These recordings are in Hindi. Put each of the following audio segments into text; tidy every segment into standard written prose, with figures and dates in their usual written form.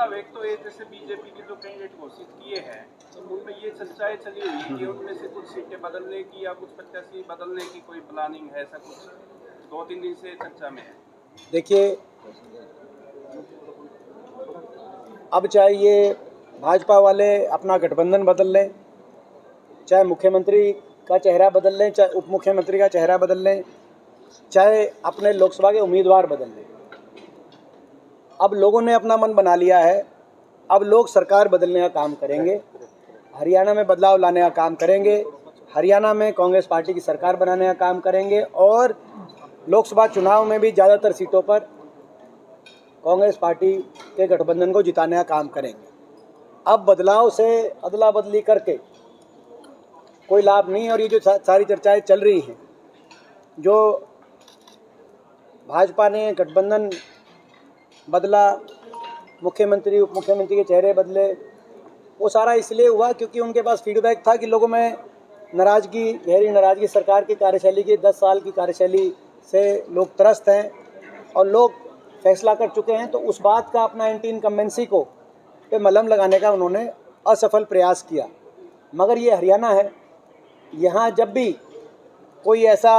साहब, एक तो ये जैसे बीजेपी के जो कैंडिडेट घोषित किए हैं, तो उनमें ये चर्चाएं चली हुई है कि उनमें से कुछ सीटें बदलने की या कुछ प्रत्याशी बदलने की कोई प्लानिंग है, ऐसा कुछ 2-3 दिन से चर्चा में है। देखिए, अब चाहे ये भाजपा वाले अपना गठबंधन बदल लें, चाहे मुख्यमंत्री का चेहरा बदल लें, चाहे उप मुख्यमंत्री का चेहरा बदल लें, चाहे अपने लोकसभा के उम्मीदवार बदल लें, अब लोगों ने अपना मन बना लिया है। अब लोग सरकार बदलने का काम करेंगे, हरियाणा में बदलाव लाने का काम करेंगे, हरियाणा में कांग्रेस पार्टी की सरकार बनाने का काम करेंगे और लोकसभा चुनाव में भी ज़्यादातर सीटों पर कांग्रेस पार्टी के गठबंधन को जिताने का काम करेंगे। अब बदलाव से अदला बदली करके कोई लाभ नहीं है। और ये जो सारी चर्चाएं चल रही हैं, जो भाजपा ने गठबंधन बदला, मुख्यमंत्री उप मुख्यमंत्री के चेहरे बदले, वो सारा इसलिए हुआ क्योंकि उनके पास फीडबैक था कि लोगों में नाराज़गी, गहरी नाराज़गी सरकार की कार्यशैली की, 10 साल की कार्यशैली से लोग त्रस्त हैं और लोग फैसला कर चुके हैं। तो उस बात का अपना एंटी इनकम्बेंसी को पे मलहम लगाने का उन्होंने असफल प्रयास किया। मगर ये हरियाणा है, यहाँ जब भी कोई ऐसा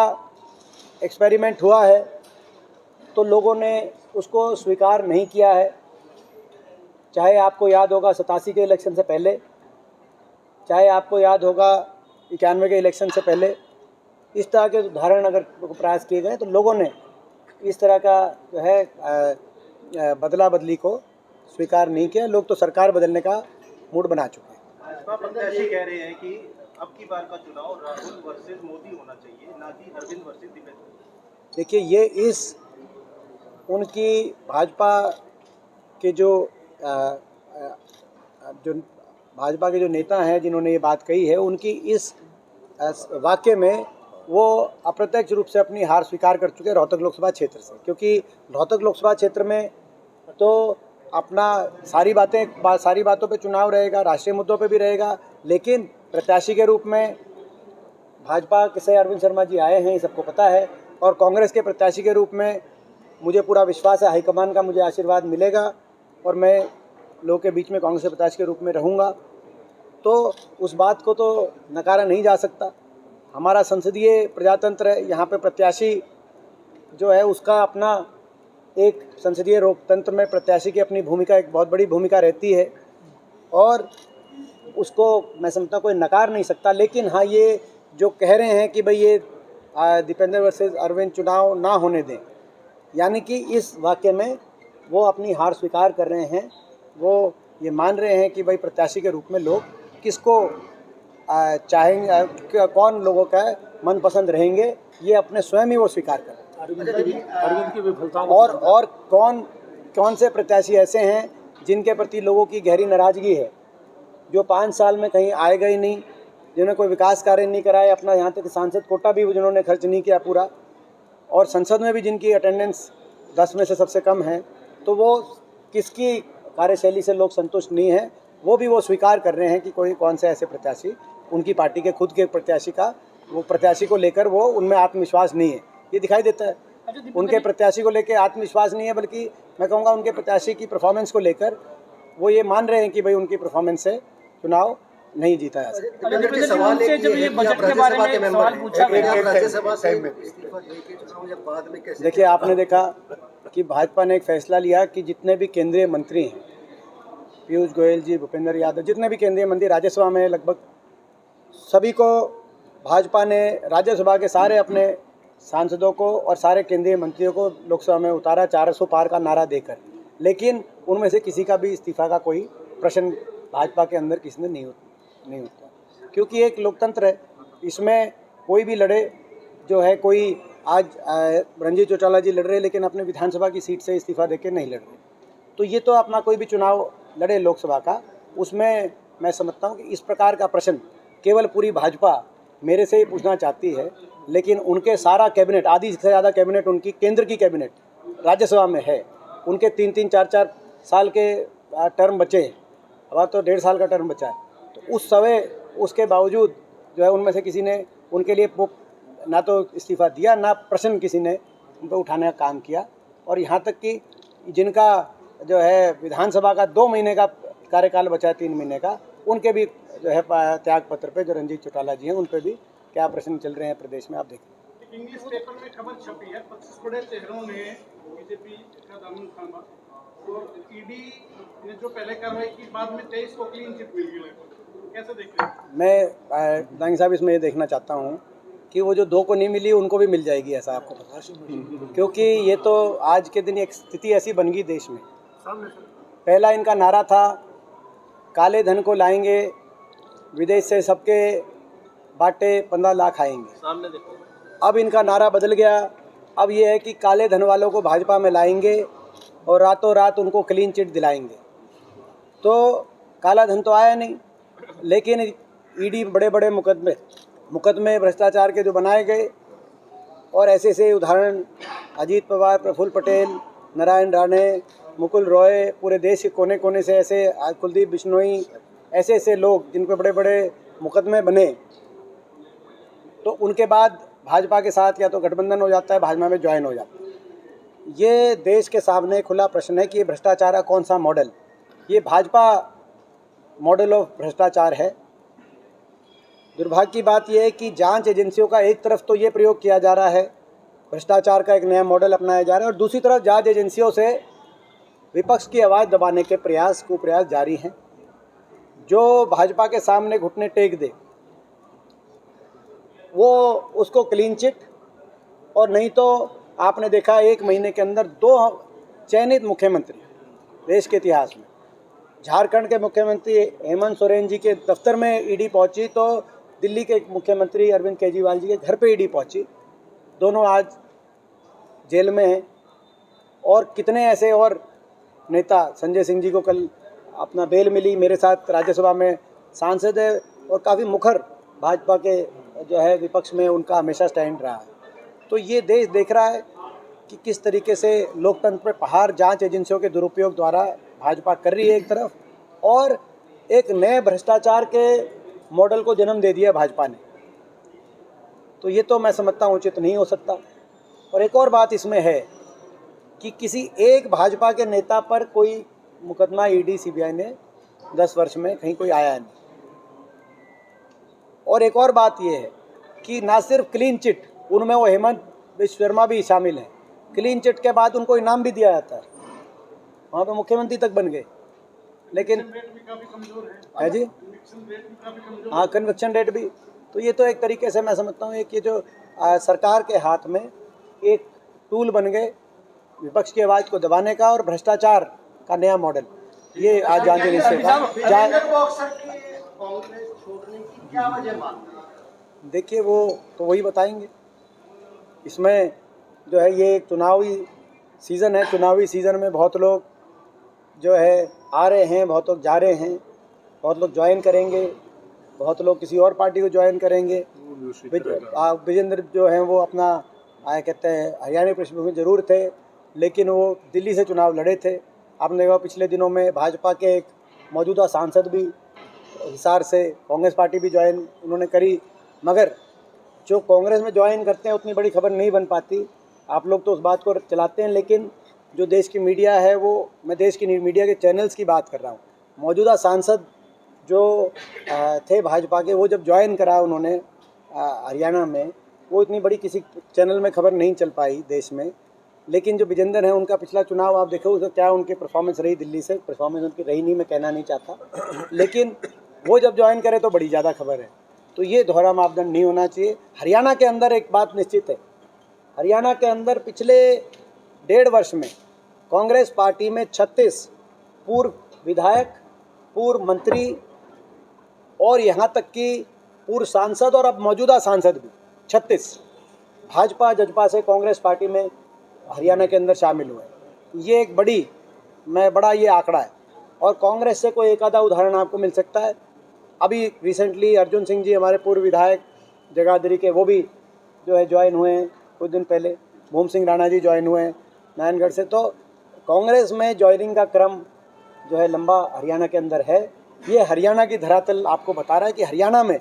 एक्सपेरिमेंट हुआ है तो लोगों ने उसको स्वीकार नहीं किया है। चाहे आपको याद होगा 87 के इलेक्शन से पहले, चाहे आपको याद होगा 91 के इलेक्शन से पहले, इस तरह के उदाहरण अगर प्रयास किए गए तो लोगों ने इस तरह का जो है बदला बदली को स्वीकार नहीं किया। लोग तो सरकार बदलने का मूड बना चुके हैं। भाजपा प्रत्याशी कह रहे हैं कि अब की बार का चुनाव राहुल वर्सेस मोदी होना चाहिए, ना कि अरविंद वर्सेस दिग्विजय। देखिए, ये इस उनकी भाजपा के जो भाजपा के जो नेता हैं जिन्होंने ये बात कही है, उनकी इस वाक्य में वो अप्रत्यक्ष रूप से अपनी हार स्वीकार कर चुके हैं रोहतक लोकसभा क्षेत्र से। क्योंकि रोहतक लोकसभा क्षेत्र में तो अपना सारी बातों पे चुनाव रहेगा, राष्ट्रीय मुद्दों पे भी रहेगा, लेकिन प्रत्याशी के रूप में भाजपा से अरविंद शर्मा जी आए हैं, ये सबको पता है। और कांग्रेस के प्रत्याशी के रूप में मुझे पूरा विश्वास है, हाईकमान का मुझे आशीर्वाद मिलेगा और मैं लोगों के बीच में कांग्रेस के प्रत्याशी के रूप में रहूँगा। तो उस बात को तो नकारा नहीं जा सकता। हमारा संसदीय प्रजातंत्र है, यहाँ पे प्रत्याशी जो है उसका अपना एक संसदीय लोकतंत्र में प्रत्याशी की अपनी भूमिका, एक बहुत बड़ी भूमिका रहती है और उसको मैं समझता हूँ कोई नकार नहीं सकता। लेकिन हाँ, ये जो कह रहे हैं कि भाई ये दीपेंद्र वर्सेस अरविंद चुनाव ना होने दें, यानी कि इस वाक्य में वो अपनी हार स्वीकार कर रहे हैं। वो ये मान रहे हैं कि भाई प्रत्याशी के रूप में लोग किसको चाहेंगे, कौन लोगों का मनपसंद रहेंगे, ये अपने स्वयं ही वो स्वीकार कर रहे हैं। अरविंद की विफलता और कौन से प्रत्याशी ऐसे हैं जिनके प्रति लोगों की गहरी नाराज़गी है, जो 5 साल में कहीं आए गए नहीं, जिन्होंने कोई विकास कार्य नहीं कराए, अपना यहाँ तक सांसद कोटा भी जिन्होंने खर्च नहीं किया पूरा, और संसद में भी जिनकी अटेंडेंस 10 में से सबसे कम है, तो वो किसकी कार्यशैली से लोग संतुष्ट नहीं हैं, वो भी वो स्वीकार कर रहे हैं कि कौन से ऐसे प्रत्याशी, उनकी पार्टी के खुद के प्रत्याशी का, वो प्रत्याशी को लेकर वो उनमें आत्मविश्वास नहीं है। ये दिखाई देता है, उनके प्रत्याशी को लेकर आत्मविश्वास नहीं है, बल्कि मैं कहूँगा उनके प्रत्याशी की परफॉर्मेंस को लेकर वो ये मान रहे हैं कि भाई उनकी परफॉर्मेंस से चुनाव नहीं जीता जा सकता। देखिए, आपने देखा कि भाजपा ने एक फैसला लिया कि जितने भी केंद्रीय मंत्री हैं, पीयूष गोयल जी, भूपेंद्र यादव, जितने भी केंद्रीय मंत्री राज्यसभा में लगभग सभी को भाजपा ने राज्यसभा के सारे अपने सांसदों को और सारे केंद्रीय मंत्रियों को लोकसभा में उतारा 400 पार का नारा देकर। लेकिन उनमें से किसी का भी इस्तीफा का कोई प्रश्न भाजपा के अंदर किसी ने नहीं होता, क्योंकि एक लोकतंत्र है, इसमें कोई भी लड़े जो है, कोई आज रणजीत चौटाला जी लड़ रहे लेकिन अपने विधानसभा की सीट से इस्तीफा देकर नहीं लड़ रहे, तो ये तो अपना कोई भी चुनाव लड़े लोकसभा का, उसमें मैं समझता हूँ कि इस प्रकार का प्रश्न केवल पूरी भाजपा मेरे से ही पूछना चाहती है। लेकिन उनके सारा कैबिनेट, आधी से ज़्यादा कैबिनेट उनकी केंद्र की कैबिनेट राज्यसभा में है, उनके 3-3, 4-4 साल के टर्म बचे, अब तो 1.5 साल का टर्म बचा है, तो उस समय उसके बावजूद जो है उनमें से किसी ने उनके लिए ना तो इस्तीफा दिया, ना प्रश्न किसी ने उन पर उठाने का काम किया। और यहाँ तक कि जिनका जो है विधानसभा का 2 महीने का कार्यकाल बचा है, 3 महीने का, उनके भी जो है त्याग पत्र पे जो रणजीत चौटाला जी हैं उन पे भी क्या प्रश्न चल रहे हैं प्रदेश में, आप देखें। इंग्लिश पेपर में खबर छपी है 25 बड़े चेहरों ने बीजेपी का दामन थामा और ईडी ने जो पहले कार्रवाई की, बाद में 23 को क्लीन चिट मिल गई। कैसे देखते हैं? मैं दांगी साहब इसमें ये देखना चाहता हूँ कि वो जो 2 को नहीं मिली उनको भी मिल जाएगी, ऐसा आपको पता है? क्योंकि ये तो आज के दिन एक स्थिति ऐसी बन गई देश में। पहला इनका नारा था काले धन को लाएंगे विदेश से, सबके बाटे 15 लाख आएंगे। सामने देखो, अब इनका नारा बदल गया, अब ये है कि काले धन वालों को भाजपा में लाएंगे और रातों रात उनको क्लीन चिट दिलाएंगे। तो काला धन तो आया नहीं, लेकिन ईडी बड़े बड़े मुकदमे भ्रष्टाचार के जो बनाए गए, और ऐसे ऐसे उदाहरण अजीत पवार, प्रफुल्ल पटेल, नारायण राणे, मुकुल रॉय, पूरे देश के कोने कोने से ऐसे, कुलदीप बिश्नोई, ऐसे ऐसे लोग जिन पर बड़े बड़े मुकदमे बने, तो उनके बाद भाजपा के साथ या तो गठबंधन हो जाता है, भाजपा में ज्वाइन हो जाता है। ये देश के सामने खुला प्रश्न है कि ये भ्रष्टाचार का कौन सा मॉडल, ये भाजपा मॉडल ऑफ भ्रष्टाचार है। दुर्भाग्य की बात यह है कि जांच एजेंसियों का एक तरफ तो ये प्रयोग किया जा रहा है, भ्रष्टाचार का एक नया मॉडल अपनाया जा रहा है, और दूसरी तरफ जांच एजेंसियों से विपक्ष की आवाज़ दबाने के कुप्रयास जारी हैं। जो भाजपा के सामने घुटने टेक दे वो उसको क्लीन चिट, और नहीं तो आपने देखा 1 महीने के अंदर 2 चयनित मुख्यमंत्री देश के इतिहास में, झारखंड के मुख्यमंत्री हेमंत सोरेन जी के दफ्तर में ईडी पहुंची, तो दिल्ली के मुख्यमंत्री अरविंद केजरीवाल जी के घर पे ईडी पहुंची। दोनों आज जेल में हैं। और कितने ऐसे और नेता, संजय सिंह जी को कल अपना बेल मिली, मेरे साथ राज्यसभा में सांसद है और काफ़ी मुखर भाजपा के जो है विपक्ष में उनका हमेशा स्टैंड रहा है। तो ये देश देख रहा है कि किस तरीके से लोकतंत्र पर प्रहार जांच एजेंसियों के दुरुपयोग द्वारा भाजपा कर रही है एक तरफ, और एक नए भ्रष्टाचार के मॉडल को जन्म दे दिया भाजपा ने। तो ये तो मैं समझता हूँ उचित नहीं हो सकता। और एक और बात इसमें है कि किसी एक भाजपा के नेता पर कोई मुकदमा ईडी सीबीआई ने 10 वर्ष में कहीं कोई आया नहीं। और एक और बात यह है कि ना सिर्फ क्लीन चिट, उनमें वो हेमंत बिश्व शर्मा भी शामिल हैं। क्लीन चिट के बाद उनको इनाम भी दिया जाता है, वहाँ पे मुख्यमंत्री तक बन गए। लेकिन रेट भी काफी कमजोर है जी, कन्विक्शन रेट भी काफी कमजोर हाँ, कन्विक्शन रेट भी। तो ये तो एक तरीके से मैं समझता हूँ कि जो सरकार के हाथ में एक टूल बन गए विपक्ष की आवाज़ को दबाने का और भ्रष्टाचार का नया मॉडल, ये आज जानते देखिए वो तो वही बताएंगे। इसमें जो है ये चुनावी सीज़न है, चुनावी सीज़न में बहुत लोग जो है आ रहे हैं, बहुत लोग जा रहे हैं, बहुत लोग ज्वाइन करेंगे, बहुत लोग किसी और पार्टी को ज्वाइन करेंगे। विजेंद्र जो हैं वो अपना कहते हैं हरियाणा पृष्ठभूमि जरूर थे, लेकिन वो दिल्ली से चुनाव लड़े थे। आपने देखा पिछले दिनों में भाजपा के एक मौजूदा सांसद भी हिसार से कांग्रेस पार्टी भी ज्वाइन उन्होंने करी, मगर जो कांग्रेस में ज्वाइन करते हैं उतनी बड़ी खबर नहीं बन पाती। आप लोग तो उस बात को चलाते हैं, लेकिन जो देश की मीडिया है वो, मैं देश की मीडिया के चैनल्स की बात कर रहा हूँ। मौजूदा सांसद जो थे भाजपा के, वो जब ज्वाइन करा उन्होंने हरियाणा में, वो इतनी बड़ी किसी चैनल में खबर नहीं चल पाई देश में। लेकिन जो विजेंद्र हैं उनका पिछला चुनाव आप देखो उसका क्या उनकी परफॉर्मेंस रही, दिल्ली से परफॉर्मेंस उनकी रही नहीं, मैं कहना नहीं चाहता, लेकिन वो जब ज्वाइन करे तो बड़ी ज़्यादा खबर है। तो ये दोहरा मापदंड नहीं होना चाहिए। हरियाणा के अंदर एक बात निश्चित है, हरियाणा के अंदर पिछले 1.5 वर्ष में कांग्रेस पार्टी में 36 पूर्व विधायक, पूर्व मंत्री और यहाँ तक कि पूर्व सांसद और अब मौजूदा सांसद भी 36 भाजपा जजपा से कांग्रेस पार्टी में हरियाणा के अंदर शामिल हुए। ये एक बड़ा ये आंकड़ा है। और कांग्रेस से कोई एक आधा उदाहरण आपको मिल सकता है। अभी रिसेंटली अर्जुन सिंह जी हमारे पूर्व विधायक जगाधरी के, वो भी जो है ज्वाइन हुए हैं कुछ दिन पहले। भूम सिंह राणा जी ज्वाइन हुए हैं नारायणगढ़ से। तो कांग्रेस में ज्वाइनिंग का क्रम जो है लंबा हरियाणा के अंदर है। ये हरियाणा की धरातल आपको बता रहा है कि हरियाणा में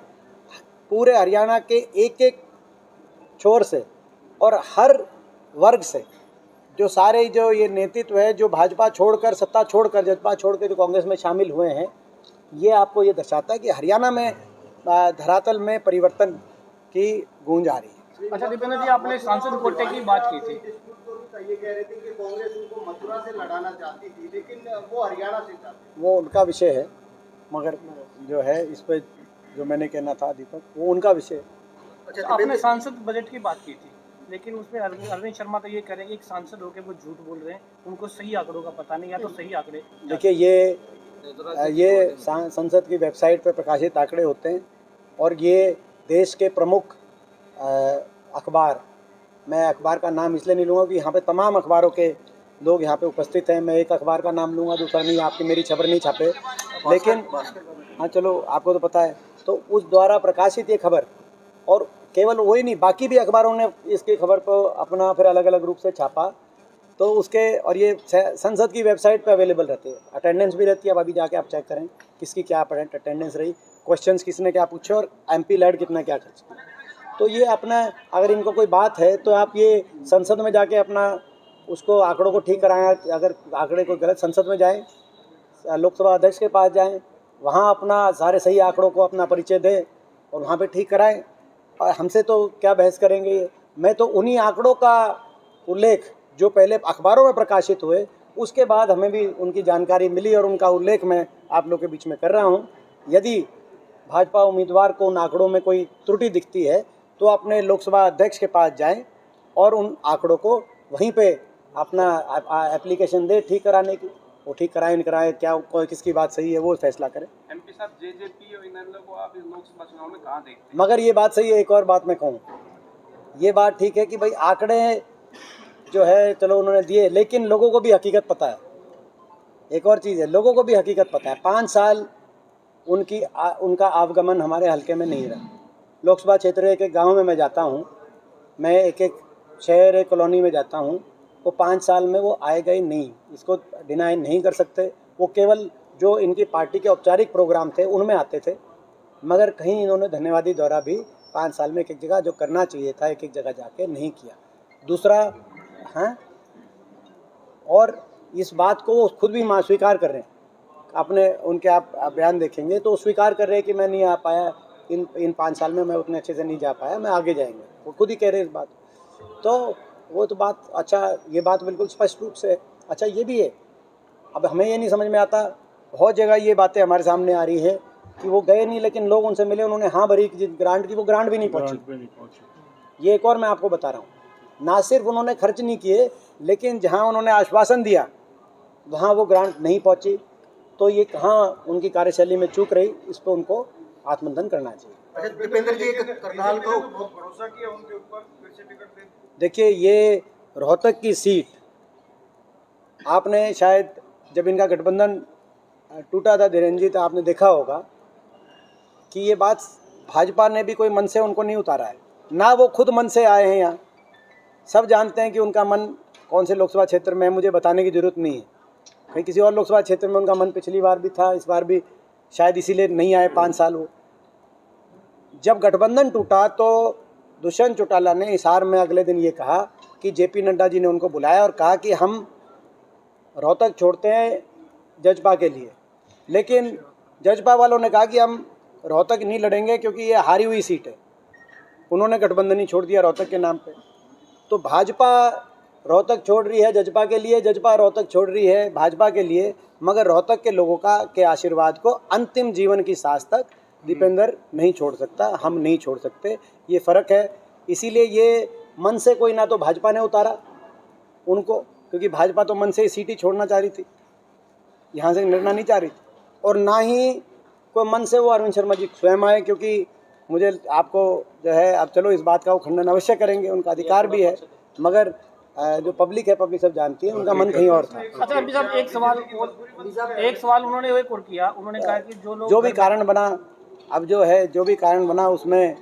पूरे हरियाणा के एक एक छोर से और हर वर्ग से जो सारे जो ये नेतृत्व है जो भाजपा छोड़कर, सत्ता छोड़कर, जजपा छोड़कर जो कांग्रेस में शामिल हुए हैं, ये आपको ये दर्शाता है कि हरियाणा में धरातल में परिवर्तन की गूंज आ रही है। अच्छा दीपेंद्र जी, आपने सांसद कोटे की बात की थी। ये कह रहे थे कि कांग्रेस उनको मथुरा से लड़ाना चाहती थी, लेकिन वो हरियाणा से चाहती। वो उनका विषय है, मगर जो है इस पर जो मैंने कहना था दीपक, वो उनका विषय है। अच्छा, आपने सांसद बजट की बात की थी, लेकिन उसमें अरविंद शर्मा तो ये कह रहे हैं कि एक सांसद होकर वो झूठ बोल रहे हैं, उनको सही आंकड़ों का पता नहीं, या तो सही आंकड़े। देखिए, ये संसद की वेबसाइट पर प्रकाशित आंकड़े होते हैं, और ये देश के प्रमुख अखबार, मैं अखबार का नाम इसलिए नहीं लूँगा कि यहाँ पे तमाम अखबारों के लोग यहाँ पे उपस्थित हैं, मैं एक अखबार का नाम लूँगा, दूसरा नहीं, आपकी मेरी खबर नहीं छापे, लेकिन हाँ चलो आपको तो पता है, तो उस द्वारा प्रकाशित ये खबर, और केवल वही नहीं, बाकी भी अखबारों ने इसकी खबर को अपना फिर अलग अलग रूप से छापा, तो उसके, और ये संसद की वेबसाइट पे अवेलेबल रहती है, अटेंडेंस भी रहती है। अब अभी जाके आप चेक करें किसकी क्या अटेंडेंस रही, क्वेश्चंस किसने क्या पूछे, और MP लैड कितना क्या खर्च किया। तो ये अपना, अगर इनको कोई बात है तो आप ये संसद में जाके अपना उसको आंकड़ों को ठीक कराएं। अगर आंकड़े को गलत, संसद में जाएं, लोकसभा अध्यक्ष के पास जाएं, वहाँ अपना सारे सही आंकड़ों को अपना परिचय दें और वहाँ पे ठीक कराएं। और हमसे तो क्या बहस करेंगे ये। मैं तो उन्हीं आंकड़ों का उल्लेख जो पहले अखबारों में प्रकाशित हुए, उसके बाद हमें भी उनकी जानकारी मिली और उनका उल्लेख मैं आप लोग के बीच में कर रहा हूँ। यदि भाजपा उम्मीदवार को उन आंकड़ों में कोई त्रुटि दिखती है तो अपने लोकसभा अध्यक्ष के पास जाएं और उन आंकड़ों को वहीं पे अपना एप्लीकेशन दे ठीक कराने की। वो ठीक कराएं नहीं कराएं, क्या कोई किसकी बात सही है वो फैसला करें। MP साहब, JJP और इन लोगों को आप इस लोकसभा चुनाव में कहाँ देखते हैं? मगर ये बात सही है, एक और बात मैं कहूँ, ये बात ठीक है कि भाई आंकड़े जो है चलो उन्होंने दिए, लेकिन लोगों को भी हकीकत पता है। एक और चीज़ है, लोगों को भी हकीकत पता है। 5 साल उनका आवागमन हमारे हल्के में नहीं रहा। लोकसभा क्षेत्र एक एक गाँव में मैं जाता हूँ, मैं एक एक शहर, एक कॉलोनी में जाता हूँ, वो 5 साल में वो आए गए नहीं, इसको डिनाई नहीं कर सकते। वो केवल जो इनकी पार्टी के औपचारिक प्रोग्राम थे उनमें आते थे, मगर कहीं इन्होंने धन्यवादी दौरा भी 5 साल में एक एक जगह जो करना चाहिए था एक एक जगह जाके नहीं किया। दूसरा, हाँ, और इस बात को वो खुद भी स्वीकार कर रहे हैं अपने, उनके आप बयान देखेंगे तो स्वीकार कर रहे हैं कि मैं नहीं आ पाया, इन 5 साल में मैं उतने अच्छे से नहीं जा पाया, मैं आगे जाएंगे, वो खुद ही कह रहे हैं इस बात। तो वो तो बात, अच्छा ये बात बिल्कुल स्पष्ट रूप से, अच्छा ये भी है। अब हमें ये नहीं समझ में आता, बहुत जगह ये बातें हमारे सामने आ रही है कि वो गए नहीं, लेकिन लोग उनसे मिले, उन्होंने हाँ भरी ग्रांट की, वो ग्रांट भी नहीं पहुँची। ये एक और मैं आपको बता रहा हूँ, ना सिर्फ उन्होंने खर्च नहीं किए, लेकिन जहाँ उन्होंने आश्वासन दिया वहाँ वो ग्रांट नहीं पहुँची। तो ये कहाँ उनकी कार्यशैली में चूक रही, इस पर उनको आत्ममंथन करना चाहिए। अच्छा दीपेंद्र जी, एक करनाल को भरोसा किया उनके ऊपर, फिर से टिकट दे। देखिए, ये रोहतक की सीट, आपने शायद जब इनका गठबंधन टूटा था धीरेन्द्र जी, तो आपने देखा होगा कि ये बात भाजपा ने भी कोई मन से उनको नहीं उतारा है, ना वो खुद मन से आए हैं यहाँ। सब जानते हैं कि उनका मन कौन से लोकसभा क्षेत्र में है, मुझे बताने की ज़रूरत नहीं है। कहीं किसी और लोकसभा क्षेत्र में उनका मन पिछली बार भी था, इस बार भी शायद इसीलिए नहीं आए 5 साल वो। जब गठबंधन टूटा तो दुष्यंत चौटाला ने हिसार में अगले दिन ये कहा कि JP नड्डा जी ने उनको बुलाया और कहा कि हम रोहतक छोड़ते हैं जजपा के लिए, लेकिन जजपा वालों ने कहा कि हम रोहतक नहीं लड़ेंगे क्योंकि ये हारी हुई सीट है। उन्होंने गठबंधन ही छोड़ दिया रोहतक के नाम पे। तो भाजपा रोहतक छोड़ रही है जजपा के लिए, जजपा रोहतक छोड़ रही है भाजपा के लिए, मगर रोहतक के लोगों के आशीर्वाद को अंतिम जीवन की सांस तक दीपेंद्र नहीं छोड़ सकता, हम नहीं छोड़ सकते, ये फ़र्क है। इसीलिए ये मन से कोई ना तो भाजपा ने उतारा उनको, क्योंकि भाजपा तो मन से ही सीट ही छोड़ना चाह रही थी, यहाँ से लड़ना नहीं चाह रही थी, और ना ही कोई मन से वो अरविंद शर्मा जी स्वयं आए, क्योंकि मुझे आपको जो है, अब चलो इस बात का वो खंडन अवश्य करेंगे, उनका अधिकार भी है, मगर जो पब्लिक है, पब्लिक सब जानती है, उनका मन कहीं और था। अच्छा अभी साहब, एक सवाल उन्होंने एक और किया, उन्होंने कहा कि जो भी कारण बना, अब जो है जो भी कारण बना उसमें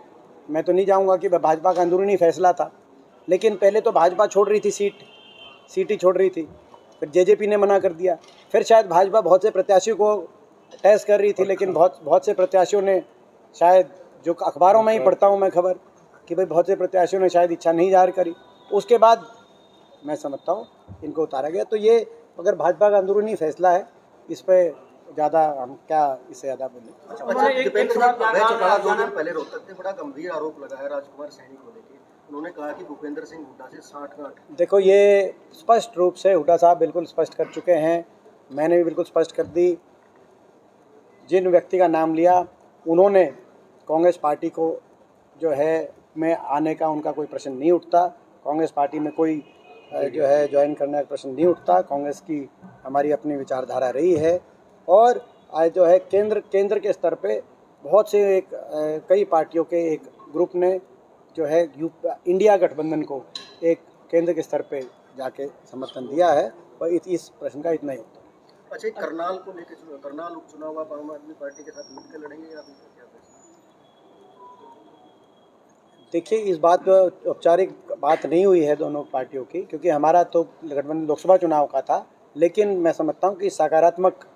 मैं तो नहीं जाऊंगा कि भाजपा का अंदरूनी फैसला था, लेकिन पहले तो भाजपा छोड़ रही थी सीट ही छोड़ रही थी, फिर JJP ने मना कर दिया, फिर शायद भाजपा बहुत से प्रत्याशियों को टेस्ट कर रही थी, लेकिन बहुत से प्रत्याशियों ने, शायद जो अखबारों में ही पढ़ता हूँ मैं खबर कि भाई बहुत से प्रत्याशियों ने शायद इच्छा नहीं जाहिर करी। उसके बाद मैं समझता हूँ इनको उतारा गया। तो ये अगर भाजपा का अंदरूनी फैसला है, इस पर ज़्यादा हम क्या इससे ज़्यादा बोलें। अच्छा, दीपेंद्र साहब अभय चौटाला 2 दिन पहले रोहतक में बड़ा गंभीर आरोप लगा है राजकुमार सैनी को लेकर। उन्होंने कहा कि भूपेंद्र सिंह हुड्डा से साठगांठ। देखो, ये स्पष्ट रूप से हुड्डा साहब बिल्कुल स्पष्ट कर चुके हैं, मैंने भी बिल्कुल स्पष्ट कर दी। जिन व्यक्ति का नाम लिया, उन्होंने कांग्रेस पार्टी को जो है में आने का उनका कोई प्रश्न नहीं उठता। कांग्रेस पार्टी में कोई जो है ज्वाइन करने का प्रश्न नहीं उठता। कांग्रेस की हमारी अपनी विचारधारा रही है, और आज जो है केंद्र के स्तर पे बहुत से कई पार्टियों के एक ग्रुप ने जो है इंडिया गठबंधन को एक केंद्र के स्तर पे जाके समर्थन दिया है, और इस प्रश्न का इतना ही उत्तर। अच्छा, करनाल को लेकर, करनाल उपचुनाव आप आम आदमी पार्टी के साथ मिलकर लड़ेंगे या फिर क्या? देखिए, इस बात पर औपचारिक बात नहीं हुई है दोनों पार्टियों की, क्योंकि हमारा तो गठबंधन लोकसभा चुनाव का था। लेकिन मैं समझता हूँ कि सकारात्मक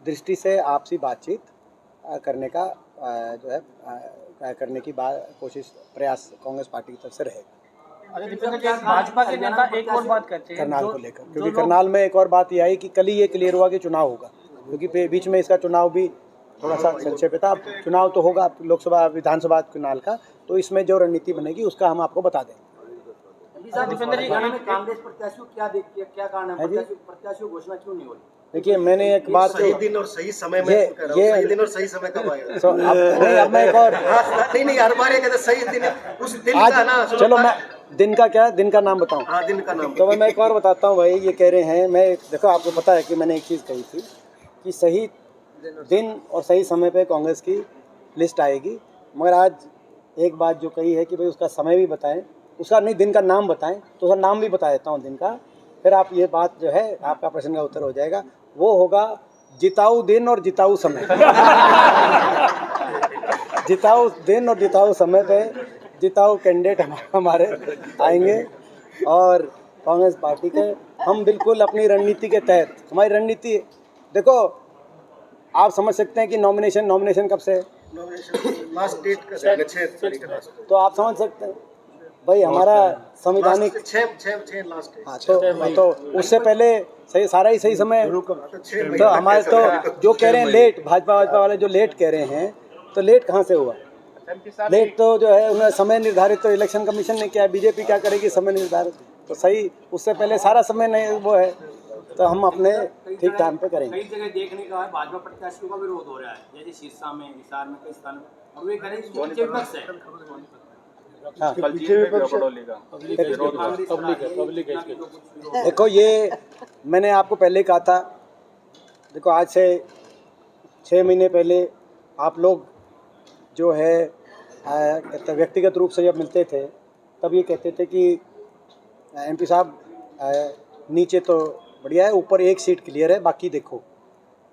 दृष्टि से आपसी बातचीत करने का जो है करने की कोशिश प्रयास कांग्रेस पार्टी की तरफ से रहेगा। अरे दीपेंद्र जी, भाजपा के नेता एक और बात करते हैं करनाल को लेकर, क्योंकि करनाल में एक और बात यह आई कि कल ही ये क्लियर हुआ कि चुनाव होगा, क्योंकि बीच में इसका चुनाव भी थोड़ा सा संक्षेप था। अब चुनाव तो होगा लोकसभा विधानसभा करनाल का, तो इसमें जो रणनीति बनेगी उसका हम आपको बता देंगे। दीपेंद्र जी, कांग्रेस प्रत्याशियों क्या देखती है, क्या कारण है, प्रत्याशियों घोषणा क्यों नहीं हो रही? देखिए, मैंने एक बात सही दिन और सही समय में सही दिन और सही समय कब आएगा? अब मैं एक और नहीं हर बार ये कहते सही दिन उस दिन आज का ना। चलो, मैं दिन का क्या, दिन का नाम बताऊं? हाँ, दिन का नाम। तो मैं एक और बताता हूं भाई। ये कह रहे हैं, मैं देखो आपको पता है कि मैंने एक चीज़ कही थी कि सही दिन और सही समय पे कांग्रेस की लिस्ट आएगी, मगर आज एक बात जो कही है कि भाई उसका समय भी बताएं, उसका नहीं, दिन का नाम बताएं, तो उसका नाम भी बता देता हूँ दिन का, फिर आप ये बात जो है आपका प्रश्न का उत्तर हो जाएगा। वो होगा जिताऊ दिन और जिताऊ समय। जिताऊ दिन और जिताऊ समय पे जिताऊ कैंडिडेट हमारे आएंगे, और कांग्रेस पार्टी के हम बिल्कुल अपनी रणनीति के तहत, हमारी रणनीति देखो, आप समझ सकते हैं कि नॉमिनेशन कब से है, लास्ट डेट का 6 तारीख का लास्ट। तो आप समझ सकते हैं भाई, हमारा संविधानिक 6 लास्ट है। हाँ, तो उससे पहले सही, सारा ही सही समय। तो हमारे तो जो कह रहे हैं लेट, भाजपा वाले जो लेट कह रहे हैं, तो लेट कहाँ से हुआ? लेट तो जो है उन्होंने समय निर्धारित तो इलेक्शन कमीशन ने किया है, बीजेपी क्या करेगी समय निर्धारित, तो सही उससे पहले सारा समय नहीं वो है, तो हम अपने ठीक टाइम पे करेंगे। कई जगह देखने का है भाजपा प्रत्याशियों का विरोध हो रहा है, जैसे सिरसा में, हिसार में, कई स्थान में, और वे कह रहे हैं कि विपक्ष है। हाँ, पब्लिक देखो, ये मैंने आपको पहले कहा था। देखो, आज से 6 महीने पहले आप लोग जो है व्यक्तिगत रूप से जब मिलते थे, तब ये कहते थे कि एमपी साहब नीचे तो बढ़िया है, ऊपर एक सीट क्लियर है, बाकी देखो।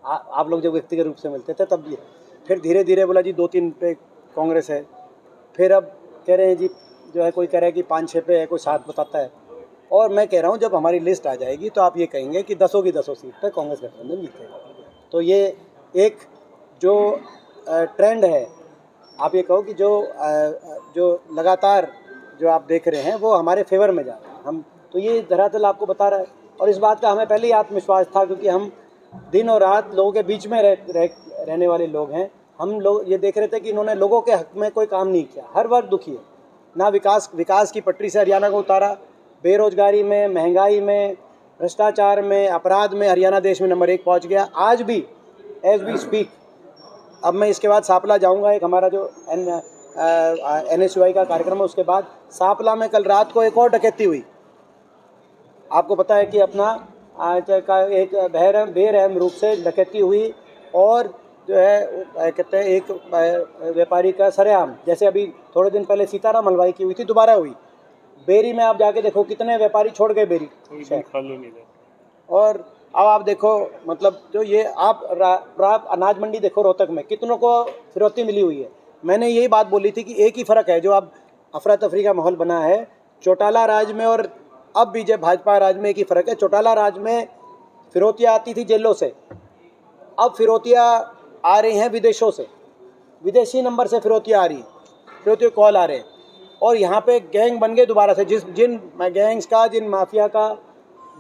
आप लोग जब व्यक्तिगत रूप से मिलते थे तब ये, फिर धीरे धीरे बोला जी 2-3 पे कांग्रेस है, फिर अब कह रहे हैं जी जो है, कोई कह रहा है कि 5-6 पे है, कोई 7 बताता है, और मैं कह रहा हूँ जब हमारी लिस्ट आ जाएगी तो आप ये कहेंगे कि 10 की 10 सीट पे कांग्रेस गठबंधन जीतेगा। तो ये एक जो ट्रेंड है, आप ये कहो कि जो लगातार जो आप देख रहे हैं वो हमारे फेवर में जा रहा है। हम तो ये धरातल आपको बता रहा है, और इस बात का हमें पहले ही आत्मविश्वास था, क्योंकि हम दिन और रात लोगों के बीच में रहने वाले लोग हैं। हम लोग ये देख रहे थे कि इन्होंने लोगों के हक में कोई काम नहीं किया, हर वर्ग दुखी है ना। विकास की पटरी से हरियाणा को उतारा, बेरोजगारी में, महंगाई में, भ्रष्टाचार में, अपराध में हरियाणा देश में नंबर 1 पहुंच गया। आज भी एज वी स्पीक, अब मैं इसके बाद सांपला जाऊंगा, एक हमारा जो NSUI का कार्यक्रम है, उसके बाद सांपला में कल रात को एक और डकैती हुई। आपको पता है कि अपना का एक बेरहम रूप से डकैती हुई, और जो है कहते हैं एक व्यापारी का सरेआम, जैसे अभी थोड़े दिन पहले सीताराम हलवाई की हुई थी, दोबारा हुई। बेरी में आप जाके देखो कितने व्यापारी छोड़ गए बेरी, और अब आप देखो मतलब जो ये आप अनाज मंडी देखो रोहतक में कितनों को फिरौती मिली हुई है। मैंने यही बात बोली थी कि एक ही फ़र्क है, जो अब अफरा तफरी का माहौल बना है चौटाला राज में और अब बीजेपी भाजपा राज में, एक ही फ़र्क है। चौटाला राज में फिरौतियाँ आती थी जेलों से, अब फिरौतियाँ आ रही हैं विदेशों से, विदेशी नंबर से फिरौतियाँ आ रही हैं, फिरौती कॉल आ रहे हैं, और यहाँ पे गैंग बन गए दोबारा से। जिन गैंग्स का, जिन माफिया का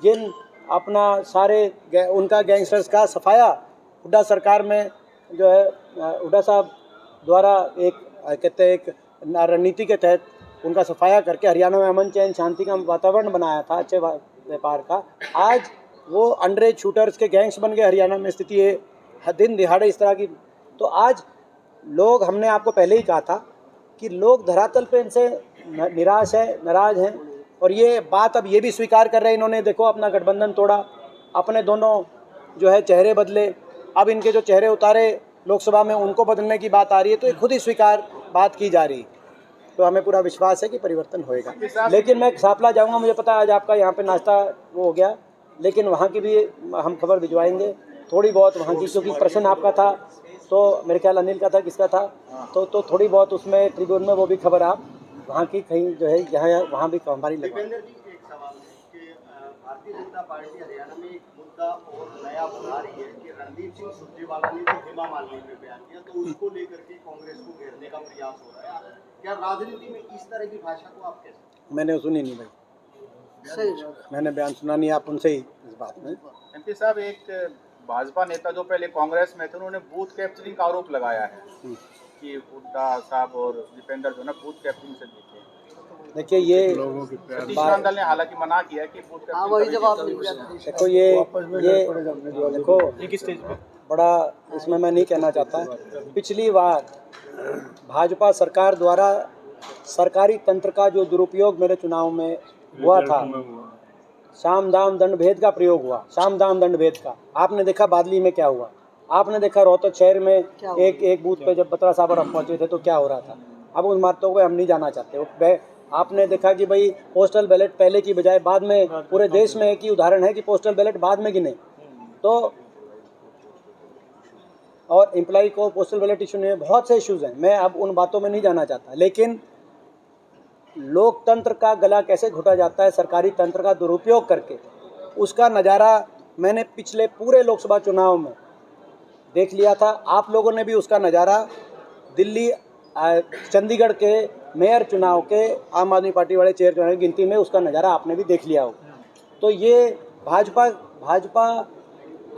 जिन अपना सारे उनका गैंगस्टर्स का सफाया हुड्डा सरकार में जो है हुड्डा साहब द्वारा एक कहते हैं एक रणनीति के तहत उनका सफाया करके हरियाणा में अमन चैन शांति का वातावरण बनाया था अच्छे व्यापार का। आज वो अंडरएज शूटर्स के गैंग्स बन गए हरियाणा में, स्थिति है दिन दिहाड़े इस तरह की। तो आज लोग, हमने आपको पहले ही कहा था कि लोग धरातल पे इनसे निराश है, नाराज हैं, और ये बात अब ये भी स्वीकार कर रहे हैं इन्होंने। देखो अपना गठबंधन तोड़ा, अपने दोनों जो है चेहरे बदले, अब इनके जो चेहरे उतारे लोकसभा में उनको बदलने की बात आ रही है, तो ये खुद ही स्वीकार बात की जा रही है। तो हमें पूरा विश्वास है कि परिवर्तन होएगा। लेकिन मैं सापला जाऊंगा, मुझे पता है आज आपका यहाँ पे नाश्ता वो हो गया, लेकिन वहाँ की भी हम खबर भिजवाएंगे थोड़ी बहुत वहाँ की, क्योंकि प्रश्न आपका था तो मेरे ख्याल अनिल का था, किसका था, तो थोड़ी बहुत उसमें ट्रिब्यून में वो भी खबर आप वहाँ की कहीं जो है यहाँ वहाँ भी हमारी लगवा। दीपेंद्र जी, एक सवाल है कि भारतीय जनता पार्टी हरियाणा में एक मुद्दा और नया बढ़ा रही है कि रणदीप सिंह सुरजेवाला ने जो हेमा मालिनी पे बयान किया, तो उसको लेकर के कांग्रेस को घेरने का प्रयास हो रहा है। क्या राजनीति में इस तरह की भाषा को आप कैसे? मैंने सुनी नहीं भाई, मैंने बयान सुना नहीं, आप उनसे ही इस बात में। एमपी साहब, एक भाजपा नेता जो पहले कांग्रेस में थे, उन्होंने बूथ कैप्चरिंग का आरोप लगाया है कि हुड्डा साहब और दीपेंद्र जो है ना बूथ कैप्चरिंग से जीते। देखिए ये सतीश दल ने हालांकि मना किया कि बूथ कैप्चरिंग। देखो ये देखो बड़ा इसमें मैं नहीं कहना चाहता। पिछली बार भाजपा सरकार द्वारा सरकारी तंत्र का जो दुरुपयोग मेरे चुनाव में हुआ था, साम दाम दंड भेद का प्रयोग हुआ, साम दाम दंड भेद का। आपने देखा बादली में क्या हुआ, आपने देखा रोहतक शहर में एक बूथ पे जब बत्रा साहब और हम पहुंचे थे तो क्या हो रहा था। अब उन बातों को हम नहीं जाना चाहते। आपने देखा कि भाई पोस्टल बैलेट पहले की बजाय बाद में, पूरे देश में एक ही उदाहरण है कि पोस्टल बैलेट बाद में गिने, तो और एम्प्लॉय को पोस्टल बैलेट इशू नहीं है, बहुत से इश्यूज़ हैं। मैं अब उन बातों में नहीं जाना चाहता, लेकिन लोकतंत्र का गला कैसे घोटा जाता है सरकारी तंत्र का दुरुपयोग करके, उसका नज़ारा मैंने पिछले पूरे लोकसभा चुनाव में देख लिया था। आप लोगों ने भी उसका नज़ारा दिल्ली चंडीगढ़ के मेयर चुनाव के आम आदमी पार्टी वाले चेयर चुनाव की गिनती में उसका नज़ारा आपने भी देख लिया हो। तो ये भाजपा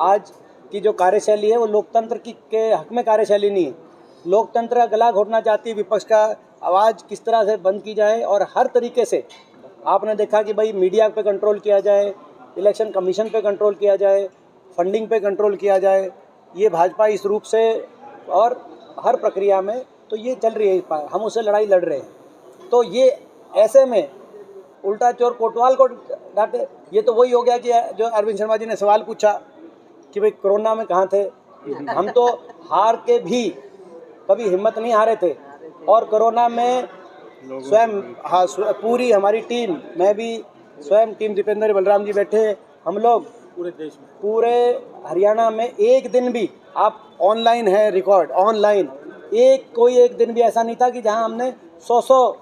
आज की जो कार्यशैली है वो लोकतंत्र की के हक में कार्यशैली नहीं है। लोकतंत्र का गला घोटना चाहती है, विपक्ष का आवाज़ किस तरह से बंद की जाए, और हर तरीके से आपने देखा कि भाई मीडिया पे कंट्रोल किया जाए, इलेक्शन कमीशन पे कंट्रोल किया जाए, फंडिंग पे कंट्रोल किया जाए, ये भाजपा इस रूप से और हर प्रक्रिया में तो ये चल रही है, हम उससे लड़ाई लड़ रहे हैं। तो ये ऐसे में उल्टा चोर कोतवाल को डांटे, ये तो वही हो गया कि जो अरविंद शर्मा जी ने सवाल पूछा कि भाई कोरोना में कहाँ थे। हम तो हार के भी कभी हिम्मत नहीं हारे थे, और कोरोना में स्वयं पूरी हमारी टीम, मैं भी स्वयं टीम दीपेंद्र बलराम जी बैठे, हम लोग पूरे देश में, पूरे हरियाणा में एक दिन भी, आप ऑनलाइन है रिकॉर्ड, ऑनलाइन कोई एक दिन भी ऐसा नहीं था कि जहां हमने 100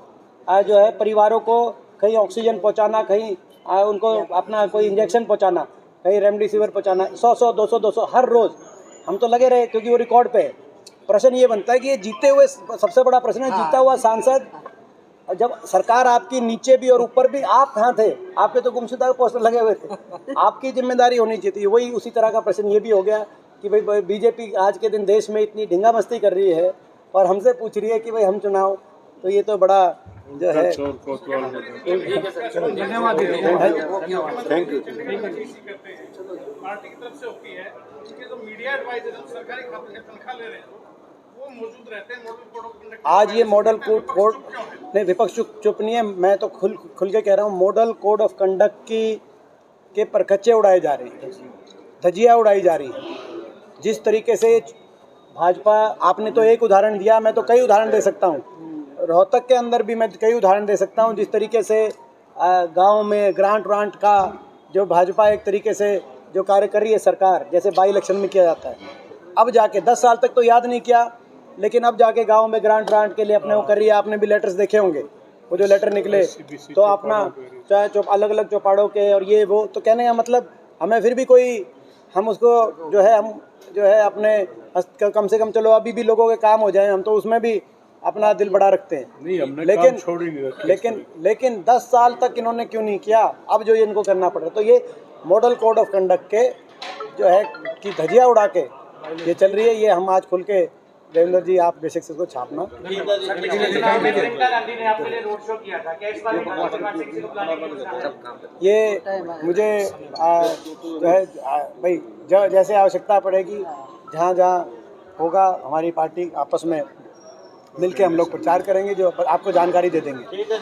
जो है परिवारों को कहीं ऑक्सीजन पहुंचाना, कहीं उनको अपना कोई इंजेक्शन पहुंचाना, कहीं रेमडेसिविर पहुंचाना, 100 200 हर रोज़ हम तो लगे रहे, क्योंकि वो रिकॉर्ड पे है। प्रश्न ये बनता है कि ये जीते हुए, सबसे बड़ा प्रश्न है जीता हुआ सांसद, जब सरकार आपकी नीचे भी और ऊपर भी, आप कहाँ थे? आपके तो गुमशुदा के पोस्टर लगे हुए थे, आपकी जिम्मेदारी होनी चाहिए थी। वही उसी तरह का प्रश्न ये भी हो गया कि भाई बीजेपी आज के दिन देश में इतनी ढिंगा मस्ती कर रही है और हमसे पूछ रही है कि भाई हम चुनाव, तो ये तो बड़ा जो है। धन्यवाद। Thank you. पार्टी की तरफ से होती है, उसके जो मीडिया एडवाइजर सरकारी खाते से तनख्वाह ले रहे हैं वो मौजूद रहते हैं मॉडल कोड ऑफ कंडक्ट। आज ये मॉडल कोड नहीं, विपक्ष चुप नहीं है, मैं तो खुल के कह रहा हूँ, मॉडल कोड ऑफ कंडक्ट के परखच्चे उड़ाए जा रहे हैं, धज्जियाँ उड़ाई जा रही हैं। जिस तरीके से भाजपा, आपने तो एक उदाहरण दिया, मैं तो कई उदाहरण दे सकता हूँ, रोहतक के अंदर भी मैं कई उदाहरण दे सकता हूँ। जिस तरीके से गांव में ग्रांट का जो भाजपा एक तरीके से जो कार्य कर रही है सरकार, जैसे बाई इलेक्शन में किया जाता है, अब जाके 10 साल तक तो याद नहीं किया, लेकिन अब जाके गांव में ग्रांट के लिए अपने वो कर रही है। आपने भी लेटर्स देखे होंगे, वो जो लेटर निकले, तो अपना चाहे अलग अलग चौपाड़ों के और ये वो, तो कहने का मतलब हमें फिर भी कोई, हम उसको जो है, हम जो है अपने कम से कम चलो अभी भी लोगों के काम हो जाए, हम तो उसमें भी अपना दिल बड़ा रखते हैं। नहीं, हमने लेकिन काम छोड़ ही नहीं रखा। लेकिन 10 साल तक इन्होंने क्यों नहीं किया, अब जो ये इनको करना पड़ रहा है, तो ये मॉडल कोड ऑफ कंडक्ट के जो है कि धजिया उड़ा के ये चल रही है, ये हम आज खुल के देवेंद्र जी आप बेशक से इसको छापना। प्रियंका गांधी ने आपके लिए रोड शो किया था, क्या इस बार भी नवनिर्वाचित सिंह को बुलाने की योजना है? ये मुझे जो है भाई जैसे आवश्यकता पड़ेगी, जहाँ जहाँ होगा हमारी पार्टी आपस में मिलके हम लोग प्रचार करेंगे, जो आपको जानकारी दे देंगे।